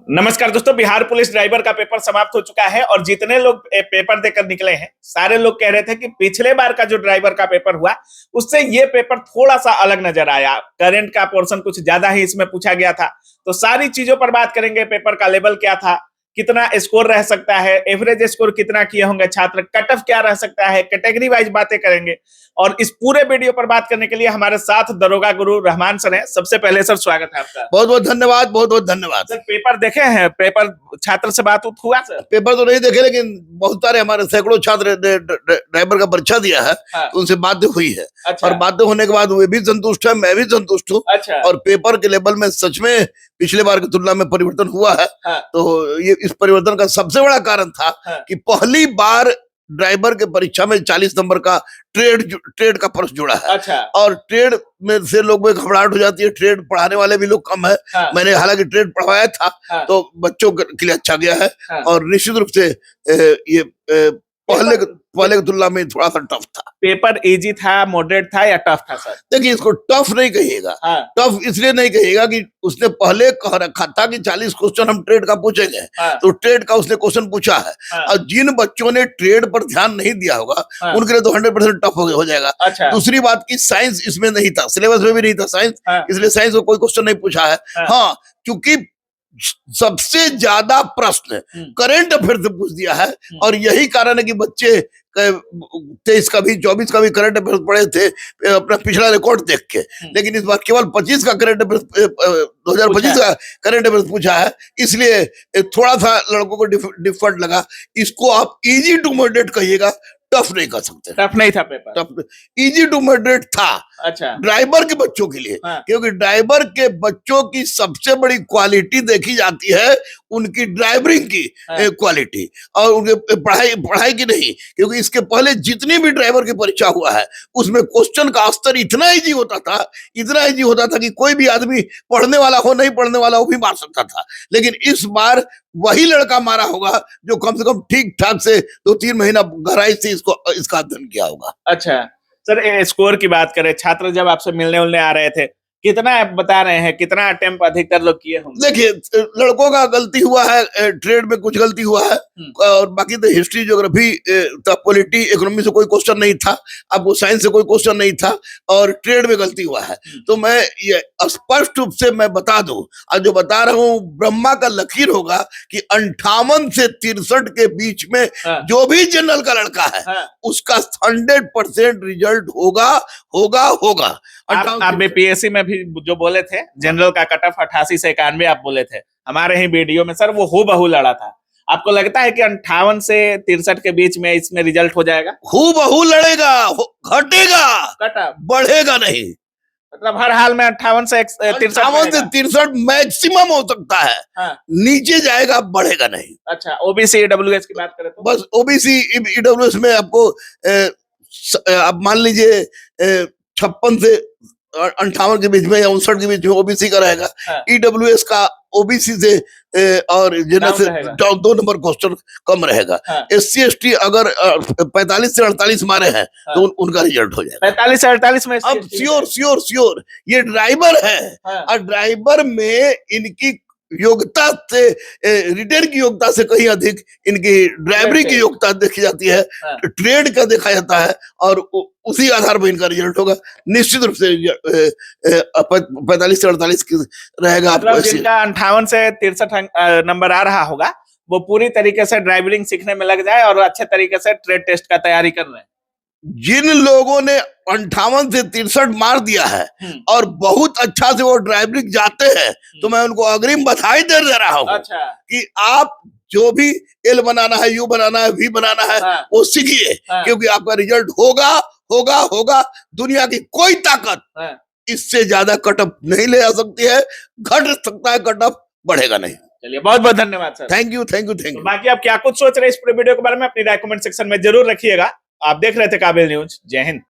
नमस्कार दोस्तों, Bihar police driver का पेपर समाप्त हो चुका है और जितने लोग पेपर देकर निकले हैं सारे लोग कह रहे थे कि पिछले बार का जो ड्राइवर का पेपर हुआ उससे ये पेपर थोड़ा सा अलग नजर आया। करंट का पोर्शन कुछ ज्यादा ही इसमें पूछा गया था, तो सारी चीजों पर बात करेंगे। पेपर का लेवल क्या था, कितना स्कोर रह सकता है, एवरेज स्कोर कितना किए होंगे छात्र, कट ऑफ क्या रह सकता है, कैटेगरी वाइज बातें करेंगे। और इस पूरे वीडियो पर बात करने के लिए हमारे साथ दरोगा गुरु रहमान सर हैं। सबसे पहले सर स्वागत है आपका। बहुत बहुत धन्यवाद, बहुत बहुत धन्यवाद। सर पेपर देखे हैं, पेपर छात्र से बात हुआ सर? पेपर तो नहीं देखे, लेकिन बहुत सारे हमारे सैकड़ों छात्र ड्राइवर का परीक्षा दिया है। हाँ। तो उनसे बातें हुई है। अच्छा। और बातें होने के बाद वे भी संतुष्ट है, मैं भी संतुष्ट हूँ। अच्छा। और पेपर के लेवल में सच में पिछले बार की तुलना में परिवर्तन हुआ है। हाँ। तो ये इस परिवर्तन का सबसे बड़ा कारण था। हाँ। कि पहली बार ड्राइवर के परीक्षा में 40 नंबर का ट्रेड का प्रश्न जुड़ा है। अच्छा। और ट्रेड में से लोग में घबराहट हो जाती है, ट्रेड पढ़ाने वाले भी लोग कम है। हाँ। मैंने हालांकि ट्रेड पढ़वाया था। हाँ। तो बच्चों के लिए अच्छा गया है। हाँ। और निश्चित रूप से ये पहले की तुलना में थोड़ा सा टफ था। पेपर इजी था, मॉडरेट था या टफ था सर? देखिए, इसको टफ नहीं कहिएगा। हाँ। टफ इसलिए नहीं कहिएगा कि उसने पहले कह रखा था कि 40 क्वेश्चन हम ट्रेड का पूछेंगे। हाँ। तो ट्रेड का उसने क्वेश्चन पूछा है। हाँ। और जिन बच्चों ने ट्रेड पर ध्यान नहीं दिया होगा, हाँ। उनके लिए तो 100% टफ हो जाएगा। अच्छा। दूसरी बात की साइंस इसमें नहीं था, सिलेबस में भी नहीं था साइंस। हाँ। इसलिए साइंस को कोई क्वेश्चन नहीं पूछा है। हाँ। हाँ, क्योंकि सबसे ज्यादा प्रश्न करंट अफेयर से पूछ दिया है। और यही कारण है कि बच्चे 23 का भी 24 का भी करंट अफेयर पढ़े थे अपना पिछला रिकॉर्ड देख के। लेकिन इस बार केवल 25 का करंट अफेयर 2025 का करंट अफेयर पूछा है। इसलिए थोड़ा सा लड़कों को डिफिकल्ट लगा। इसको आप इजी टू मॉडरेट कहिएगा, टफ नहीं कर सकते। टफ नहीं था paper, tough easy to moderate था। अच्छा। ड्राइवर के बच्चों के लिए। हाँ। क्योंकि ड्राइवर के बच्चों की सबसे बड़ी क्वालिटी देखी जाती है उनकी ड्राइवरिंग की क्वालिटी, और उनके पढ़ाई की नहीं। क्योंकि इसके पहले जितनी भी ड्राइवर की परीक्षा हुआ है उसमें क्वेश्चन का स्तर इतना इजी होता था कि कोई भी आदमी पढ़ने वाला हो, नहीं पढ़ने वाला हो भी मार सकता था। लेकिन इस बार वही लड़का मारा होगा जो कम से कम ठीक ठाक से 2-3 महीना गहराई से इसका अध्ययन किया होगा। अच्छा सर, स्कोर की बात करें, छात्र जब आपसे मिलने आ रहे थे, कितना आप बता रहे हैं, कितना अटेम्प्ट अधिकतर लोग किए होंगे? देखिए, लड़कों का गलती हुआ है, ट्रेड में कुछ गलती हुआ है। और बाकी तो हिस्ट्री, ज्योग्राफी, पॉलिटी, इकोनॉमी से कोई क्वेश्चन नहीं था। आपको साइंस से कोई क्वेश्चन नहीं था। और ट्रेड में गलती हुआ है। तो मैं ये स्पष्ट रूप से मैं बता दूं, और जो बता रहा हूँ ब्रह्मा का लकीर होगा कि 58 से 63 के बीच में जो भी जनरल का लड़का है उसका 100% रिजल्ट होगा। आप बीपीएससी में भी जो बोले थे जनरल का कट ऑफ 88 से 91 आप बोले थे हमारे ही वीडियो में सर, वो हूबहू लड़ा था। आपको लगता है कि 58 से 63 के बीच में इसमें रिजल्ट हो जाएगा? हूबहू लड़ेगा, घटेगा, कट ऑफ बढ़ेगा नहीं। मतलब हर हाल में 58 से 63 मैक्सिमम हो सकता है। हाँ। नीचे जाएगा, बढ़ेगा नहीं। अच्छा, ओबीसी ईडब्ल्यूएस की बात करें तो? बस ओबीसी ईडब्ल्यूएस में आपको आप मान लीजिए 56 से 58 के बीच में या 59 के बीच में ओबीसी का रहेगा। ईडब्ल्यूएस का ओबीसी से और जनरल से 2 नंबर क्वेश्चन कम रहेगा। एससी एसटी अगर 45 से 48 मारे हैं तो उनका रिजल्ट हो जाएगा 45 से 48 में। अब श्योर ये ड्राइवर है। और ड्राइवर में इनकी योग्यता से, रिटेन की योग्यता से कहीं अधिक इनकी ड्राइवरिंग की योग्यता देखी जाती है। ट्रेड का देखा जाता है और उसी आधार पर इनका रिजल्ट होगा। निश्चित रूप से 45 से 48 रहेगा। मतलब जिनका 58 से 63 नंबर आ रहा होगा वो पूरी तरीके से ड्राइवरिंग सीखने में लग जाए और अच्छे तरीके से ट्रेड टेस्ट का तैयारी कर रहे हैं। जिन लोगों ने 58 से 63 मार दिया है और बहुत अच्छा से वो ड्राइवरिंग जाते हैं, तो मैं उनको अग्रिम बधाई दे रहा हूँ। अच्छा। कि आप जो भी एल बनाना है, यू बनाना है, वी बनाना है, वो सीखिए। क्योंकि आपका रिजल्ट होगा। दुनिया की कोई ताकत इससे ज्यादा कटअप नहीं ले आ सकती है। घट सकता है कटअप, बढ़ेगा नहीं। चलिए, बहुत बहुत धन्यवाद सर। Thank you. तो बाकी आप क्या कुछ सोच रहे हैं इस पूरे वीडियो के बारे में, अपनी राय कमेंट सेक्शन में जरूर रखिएगा। आप देख रहे थे काबिल न्यूज। जय हिंद।